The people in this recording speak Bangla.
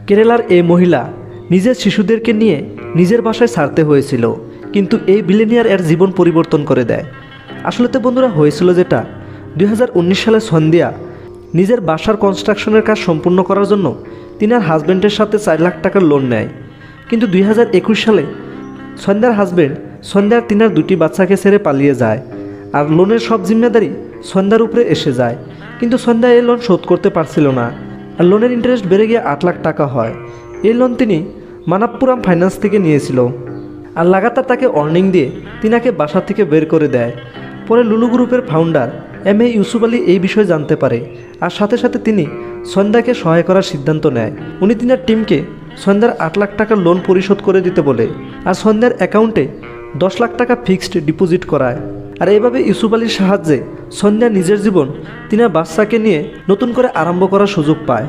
কেরালার এই মহিলা নিজের শিশুদেরকে নিয়ে নিজের বাসায় ছাড়তে হয়েছিল, কিন্তু এই বিলিনিয়ার এর জীবন পরিবর্তন করে দেয়। আসলে তো বন্ধুরা হয়েছিল যেটা, 2019 সালে সন্ধ্যা নিজের বাসার কনস্ট্রাকশনের কাজ সম্পূর্ণ করার জন্য তিনি আর হাজব্যান্ডের সাথে 4 লাখ টাকার লোন নেয়। কিন্তু 2021 সালে সন্ধ্যার হাজব্যান্ড সন্ধ্যার তিনার 2টি বাচ্চাকে ছেড়ে পালিয়ে যায়, আর লোনের সব জিম্মেদারি সন্ধ্যার উপরে এসে যায়। কিন্তু সন্ধ্যা এই লোন শোধ করতে পারছিল না, আর লোনের ইন্টারেস্ট বেড়ে গিয়ে 8 লাখ টাকা হয়। এই লোন তিনি মানাপ্পুরাম ফাইন্যান্স থেকে নিয়েছিল, আর লাগাতার তাকে ওয়ার্নিং দিয়ে তিনাকে বাসা থেকে বের করে দেয়। পরে লুলু গ্রুপের founder M A Yusuf Ali এই বিষয়ে জানতে পারে, আর সাথে সাথে তিনি সন্ধ্যাকে সহায় করার সিদ্ধান্ত নেয়। উনি তিনার টিমকে সন্ধ্যার 8 লাখ টাকার লোন পরিশোধ করে দিতে বলে, আর সন্ধ্যার অ্যাকাউন্টে 10 লাখ টাকা ফিক্সড ডিপোজিট করায়। আর এইভাবে ইউসুফ আলীর সাহায্যে সন্ধ্যা নিজের জীবন তিনার বাচ্চাকে নিয়ে নতুন করে আরম্ভ করার সুযোগ পায়।